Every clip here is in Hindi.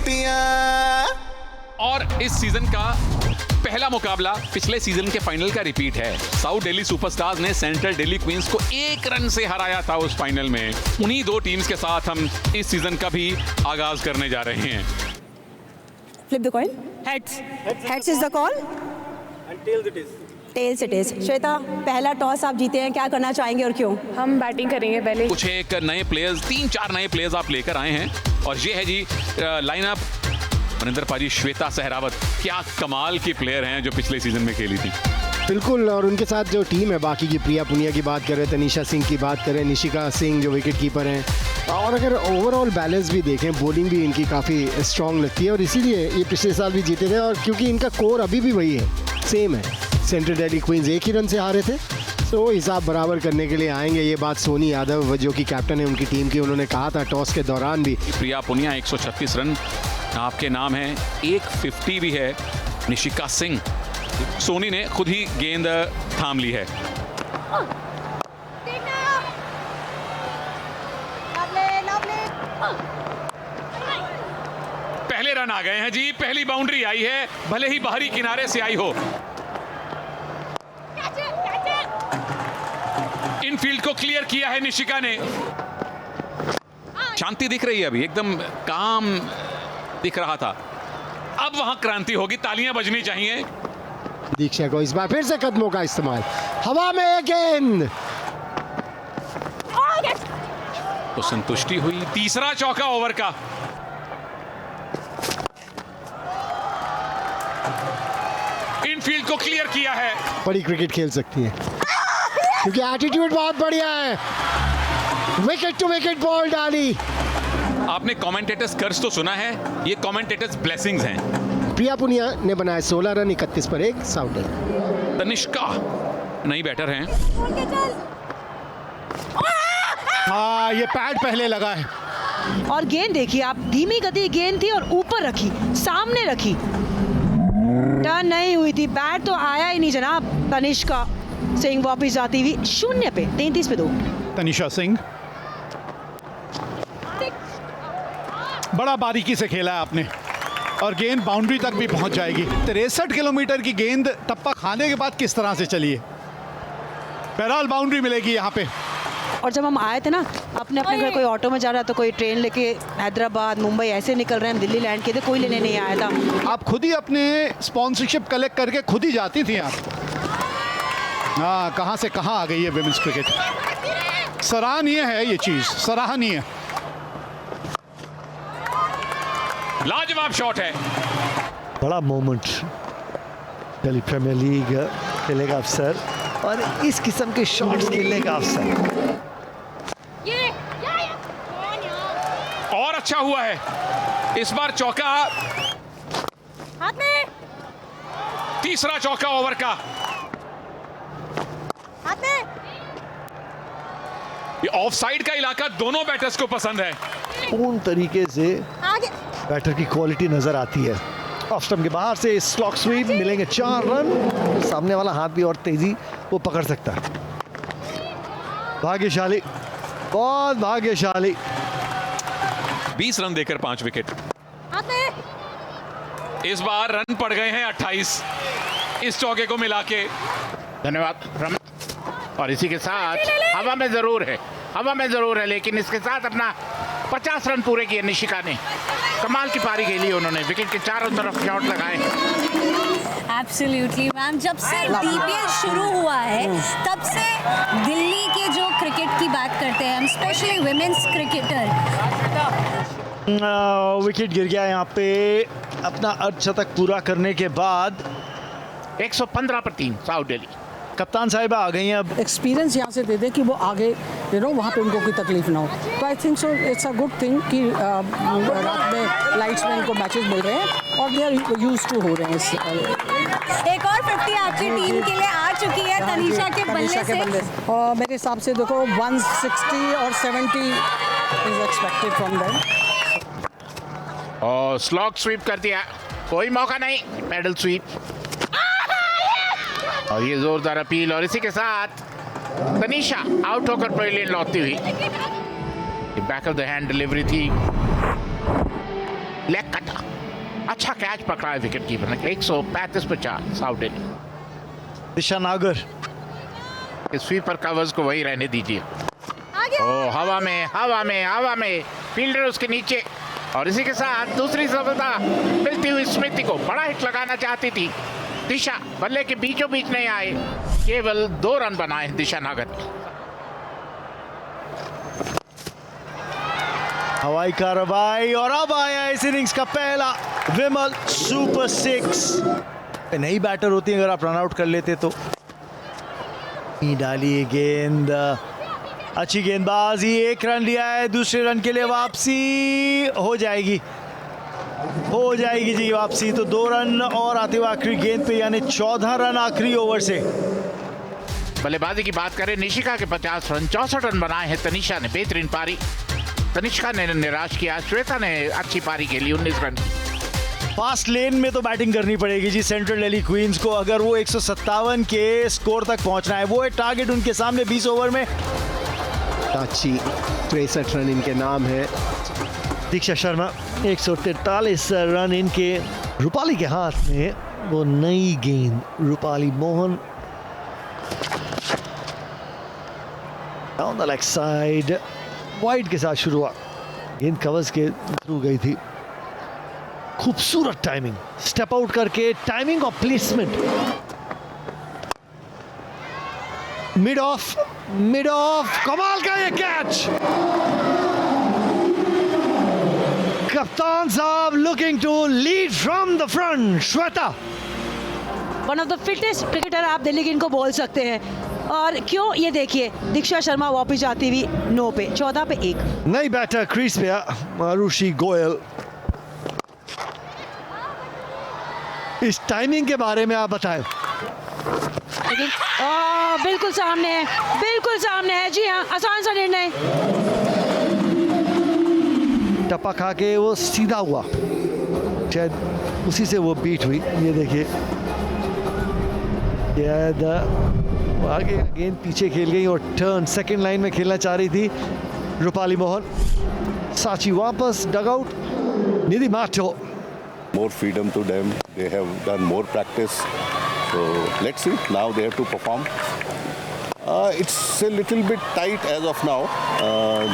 सीटियां। और इस सीजन का पहला मुकाबला पिछले सीजन के फाइनल का रिपीट है। साउथ दिल्ली सुपरस्टार्स ने सेंट्रल दिल्ली क्वींस को 1 रन से हराया था उस फाइनल में। उन्हीं 2 टीम्स के साथ हम इस सीजन का भी आगाज करने जा रहे हैं। Flip the coin. Heads. Heads is the call. And tails it is. Tails it is. Shweta, पहला टॉस आप जीते हैं, क्या करना चाहेंगे और क्यों? हम बैटिंग करेंगे पहले। कुछ एक नए प्लेयर्स, 3-4 नए प्लेयर्स आप लेकर आए हैं और ये है जी लाइनअप। मनिंदर पाजी, श्वेता सहरावत, क्या कमाल की प्लेयर हैं जो पिछले सीजन में खेली थी। बिल्कुल, और उनके साथ जो टीम है बाकी की, प्रिया पुनिया की बात करें, तनीषा सिंह की बात करें, निशिका सिंह जो विकेट कीपर हैं, और अगर ओवरऑल बैलेंस भी देखें, बॉलिंग भी इनकी काफ़ी स्ट्रॉन्ग लगती है और इसीलिए ये पिछले साल भी जीते थे। और क्योंकि इनका कोर अभी भी वही है, सेम है। सेंट्रल दिल्ली क्वींस 1 ही रन से हारे थे, तो हिसाब बराबर करने के लिए आएंगे। ये बात सोनी यादव जो कि कैप्टन है उनकी टीम की, उन्होंने कहा था टॉस के दौरान भी। प्रिया पुनिया 136 रन आपके नाम है, 150 भी है। निशिका सिंह, सोनी ने खुद ही गेंद थाम ली है। पहले रन आ गए हैं जी, पहली बाउंड्री आई है, भले ही बाहरी किनारे से आई हो। इनफील्ड को क्लियर किया है निशिका ने। शांति दिख रही है अभी, एकदम काम दिख रहा था। अब वहां क्रांति होगी, तालियां बजनी चाहिए। दीक्षा को इस बार फिर से कदमों का इस्तेमाल, हवा में एक गेंद, तो संतुष्टि हुई। तीसरा चौका ओवर का। इनफील्ड को क्लियर किया है। बड़ी क्रिकेट खेल सकती है क्योंकि एटीट्यूड बहुत बढ़िया है। विकेट टू विकेट बॉल डाली। आपने कमेंटेटर्स कर्ज तो सुना है, ये कमेंटेटर्स ब्लेसिंग्स हैं। प्रिया पुनिया ने बनाए 16 रन 31 पर 1 साउथ दिल्ली। तनिष्का नई बैटर हैं। हाँ, ये पैड पहले लगा है। और गेंद देखिए आप, धीमी गति गेंद थी और ऊपर रखी, सामने रखी, टर्न नहीं हुई थी, बैट तो आया ही नहीं जनाब। तनिष्का सिंह वापिस जाती हुई 0 पे 33 पे 2। तनिषा सिंह, बड़ा बारीकी से खेला है आपने और गेंद बाउंड्री तक भी पहुंच जाएगी। 63 किलोमीटर की गेंद टप्पा खाने के बाद किस तरह से चली है। बहरहाल बाउंड्री मिलेगी यहाँ पे। और जब हम आए थे ना, अपने घर कोई ऑटो में जा रहा था, कोई ट्रेन लेके हैदराबाद मुंबई ऐसे निकल रहे हैं, हम दिल्ली लैंड किए थे, कोई लेने नहीं आया था। आप खुद ही अपने स्पॉन्सरशिप कलेक्ट करके खुद ही जाती थी आप। हाँ, कहाँ से कहाँ आ गई है विमेंस क्रिकेट। सराहनीय है ये चीज़, सराहनीय। लाजवाब शॉट है। बड़ा मोमेंट दिल्ली प्रीमियर लीग खेलने का अवसर और इस किस्म के शॉट्स खेलने का अवसर। और अच्छा हुआ है इस बार चौका, हाथ में। तीसरा चौका ओवर का। हाथ में। ये ऑफ साइड का इलाका दोनों बैटर्स को पसंद है। पूर्ण तरीके से आगे। बैटर की क्वालिटी नजर आती है। ऑफ स्टंप के बाहर से स्लॉक स्वीप, मिलेंगे 4 रन। सामने वाला हाथ भी और तेजी वो पकड़ सकता है। भाग्यशाली, बहुत भाग्यशाली। 20 रन देकर 5 विकेट। हाथ में। इस बार रन पड़ गए हैं 28 इस चौके को मिला के। धन्यवाद रमन। और इसी के साथ हवा में जरूर है, हवा में जरूर है, लेकिन इसके साथ अपना 50 रन पूरे किए निशिका ने। कमाल की पारी खेली उन्होंने, विकेट के चारों तरफ शॉट लगाए। एब्सोल्युटली मैम, जब से डीपीएल शुरू हुआ है तब से दिल्ली के जो क्रिकेट की बात करते हैं हम, स्पेशली विमेंस क्रिकेटर। विकेट गिर गया यहाँ पे अपना अर्धशतक पूरा करने के बाद। 115 पर 3 साउथ दिल्ली। कप्तान साहिबा आ गई हैं अब। एक्सपीरियंस यहाँ से दे दें कि वो आगे वहाँ पे उनको कोई तकलीफ ना हो। तो I think so it's a good thing कि रात में लाइट्स में इनको मैचेस मिल रहे हैं और दे आर यूज्ड टू हो रहे हैं। एक और 50 आपकी टीम के लिए आ चुकी है तनीषा के बल्ले से। और मेरे हिसाब से देखो 160 और 70 इज एक्सपेक्टेड फ्रॉम देम। और स्लॉग स्वीप कर दिया, कोई मौका नहीं, पैडल स्वीप। और ये जोरदार अपील, और इसी के साथ तनीषा आउट होकर पवेलियन लौटती हुई। Back of the hand delivery थी। लेग कटा, अच्छा कैच पकड़ा है विकेट कीपर ने। 135 पर 4 साउथ दिल्ली। दिशा नागर, स्वीपर कवर्स को वही रहने दीजिए। ओ हवा में फील्डर उसके नीचे, और इसी के साथ दूसरी सफलता मिलती हुई स्मृति को। बड़ा हिट लगाना चाहती थी दिशा, बल्ले के बीचों बीच नहीं आए, केवल 2 रन बनाए दिशा नागर। हवाई कार्रवाई, और अब आया इस इनिंग्स का पहला विमल सुपर 6। नई बैटर होती अगर आप रन आउट कर लेते तो। डाली गेंद, अच्छी गेंदबाजी, 1 रन लिया है, दूसरे रन के लिए वापसी हो जाएगी जी वापसी। तो 2 रन और आते हुए आखिरी गेंद पे, यानी 14 रन आखिरी ओवर से। बल्लेबाजी की बात करें, निशिका के 50 रन, 64 रन बनाए हैं तनिषा ने। बेहतरीन पारी तनिष्का ने निराश किया, श्वेता ने अच्छी पारी खेली 19 रन। फास्ट लेन में तो बैटिंग करनी पड़ेगी जी सेंट्रल दिल्ली क्वींस को, अगर वो 157 के स्कोर तक पहुंचना है। वो है टारगेट उनके सामने 20 ओवर में। अच्छी 63 रन इनके नाम है। दीक्षा शर्मा 143 रन इनके। रूपाली के हाथ में वो नई गेंद, Rupali Mohan down the leg side, wide के साथ शुरुआत, गेंद कवर्स के थ्रू गई थी। खूबसूरत टाइमिंग, स्टेप आउट करके टाइमिंग और प्लेसमेंट। मिड ऑफ, कमाल का ये कैच। कप्तान साहब looking to lead from the front. Shweta, one of the fittest cricketer आप दिल्ली की इनको बोल सकते हैं। और क्यों, ये देखिए दीक्षा शर्मा वापस जाती हुई 9 पे, 14 पे 1। नई बैटर क्रीज पे आरुषि गोयल। इस टाइमिंग के बारे में आप बताएं। लेकिन बिल्कुल सामने है जी हाँ, आसान सा निर्णय। टप्पा खा के वो सीधा हुआ, शायद उसी से वो बीट हुई। ये देखिए आगे गेंद पीछे खेल गई और टर्न सेकंड लाइन में खेलना चाह रही थी रूपाली मोहन। साची वापस डगआउट। निधि माथो, more freedom to them, they have done more practice, so let's see, now they have to perform. It's a little bit tight as of now,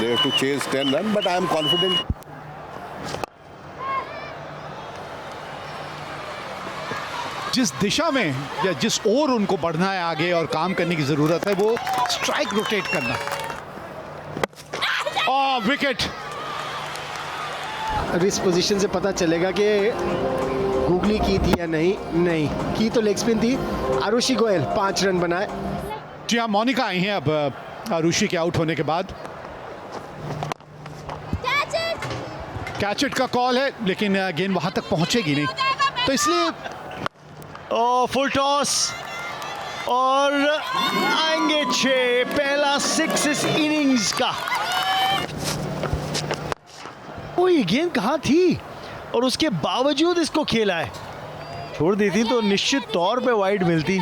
they have to chase 10 runs, but I am confident. जिस दिशा में या जिस ओर उनको बढ़ना है आगे और काम करने की जरूरत है, वो स्ट्राइक रोटेट करना। विकेट। अब इस पोजीशन से पता चलेगा कि गूगली की थी या नहीं की, तो लेग स्पिन थी। आरुषि गोयल 5 रन बनाए। जी हाँ, मोनिका आई हैं अब आरुषि के आउट होने के बाद। कैच इट का कॉल है, लेकिन गेंद वहां तक पहुंचेगी नहीं, तो इसलिए फुल टॉस और आएंगे 6। पहला 6 इस इनिंग्स का। ये गेंद कहाँ थी और उसके बावजूद इसको खेला है। छोड़ देती तो निश्चित तौर पे वाइड मिलती।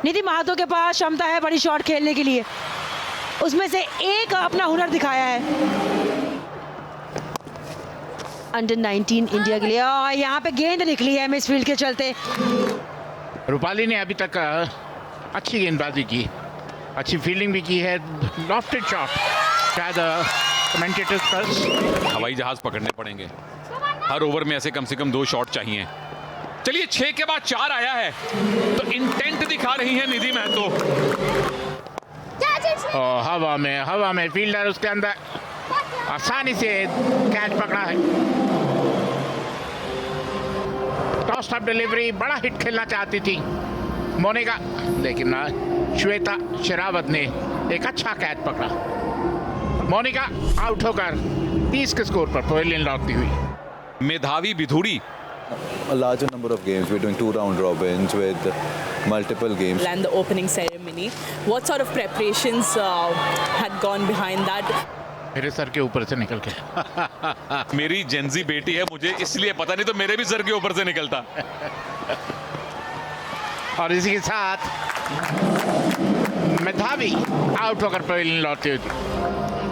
निधि महातो के पास क्षमता है बड़ी शॉट खेलने के लिए, उसमें से एक अपना हुनर दिखाया है अंडर 19 इंडिया के लिए। और यहाँ पे गेंद निकली है मिसफील्ड के चलते। रूपाली ने अभी तक अच्छी गेंदबाजी की, अच्छी फील्डिंग भी की है। लॉफ्टेड शॉट, शायद कमेंटेटर्स हवाई जहाज पकड़ने पड़ेंगे। हर ओवर में ऐसे कम से कम 2 शॉट चाहिए। चलिए 6 के बाद 4 आया है, तो इंटेंट दिखा रही है निधि महतो। हवा में फील्डर उसके अंदर आसानी से कैच पकड़ा है। टॉस अप डिलीवरी, बड़ा हिट खेलना चाहती थी मोनिका, लेकिन श्वेता शेरावत ने एक अच्छा कैच पकड़ा। मोनिका आउट होकर 30 के स्कोर पर पवेलियन लौटती हुई। मेधावी बिधुड़ी, A larger number of games, we're doing 2 round robins with multiple games. And the opening ceremony, what sort of preparations had gone behind that? मेरे सर के ऊपर से निकल के मेरी जेंजी बेटी है, मुझे इसलिए पता नहीं तो मेरे भी सर के ऊपर से निकलता। और इसी के साथ मेधावी आउट होकर पवेलियन लौटती हुई।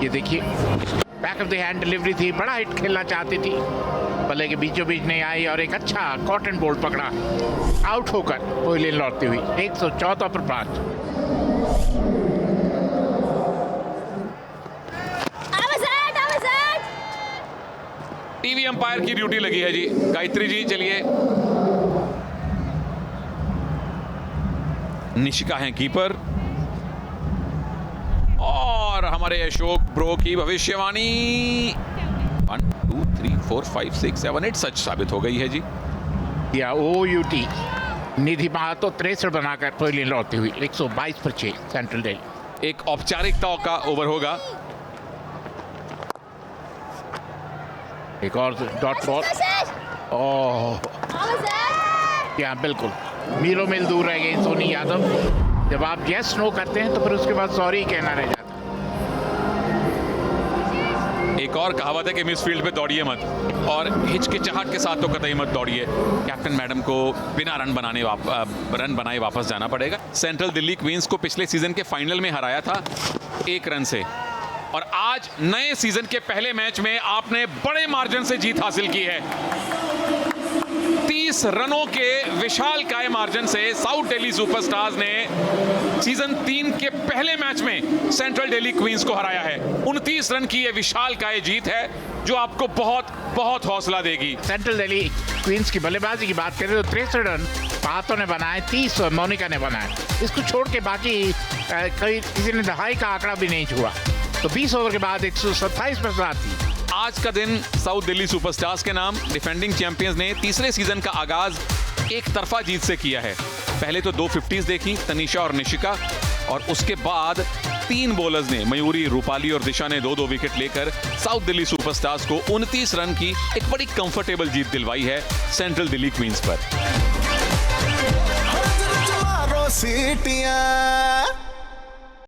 ये देखिए back of the hand delivery थी, बड़ा हिट खेलना चाहती थी, बल्ले के बीचों बीच नहीं आई और एक अच्छा कॉटन बोल्ट पकड़ा, आउट होकर पवेलियन लौटती हुई 114 पर 5। टीवी अंपायर की ड्यूटी लगी है जी। गायत्री जी चलिए। निशिका हैं कीपर और हमारे अशोक ब्रो की भविष्यवाणी 1 2 3 4 5 6 7 8 सच साबित हो गई है जी। या OUT निधि महातो 63 बनाकर पवेलियन लौटती हुई 122 पर 6 सेंट्रल दिल्ली। एक औपचारिकताओं का ओवर होगा। एक और डॉट बॉल। ओह या बिल्कुल मीलों मील दूर रह गई सोनी यादव। जब आप यस नो करते हैं तो फिर उसके बाद सॉरी कहना रह जाता। एक और कहावत है कि मिस फील्ड पे दौड़िए मत, और हिचकिचाहट के साथ तो कतई मत दौड़िए। कैप्टन मैडम को बिना रन बनाए वापस जाना पड़ेगा। सेंट्रल दिल्ली क्वींस को पिछले सीजन के फाइनल में हराया था 1 रन से, और आज नए सीजन के पहले मैच में आपने बड़े मार्जिन से जीत हासिल की है। 30 रनों के विशालकाय मार्जिन से साउथ दिल्ली सुपरस्टार्स ने सीजन 3 के पहले मैच में सेंट्रल दिल्ली क्वींस को हराया है। 29 रन की यह विशालकाय जीत है जो आपको बहुत बहुत हौसला देगी। सेंट्रल दिल्ली क्वींस की बल्लेबाजी की बात करें तो 63 रन पातों ने बनाए, 30 मोनिका ने बनाए। इसको छोड़ के बाकी किसी ने दहाई का आंकड़ा भी नहीं छुआ। तो 20 ओवर के बाद 127 पर 7 थी। आज का दिन साउथ दिल्ली सुपरस्टार्स के नाम। डिफेंडिंग चैंपियंस ने तीसरे सीजन का आगाज एक तरफा जीत से किया है। पहले तो 2 50s देखी तनीषा और निशिका, और उसके बाद 3 बॉलर्स ने, मयूरी, रूपाली और दिशा ने 2-2 विकेट लेकर साउथ दिल्ली सुपरस्टार्स को 29 रन की एक बड़ी कंफर्टेबल जीत दिलवाई है सेंट्रल दिल्ली क्वींस पर।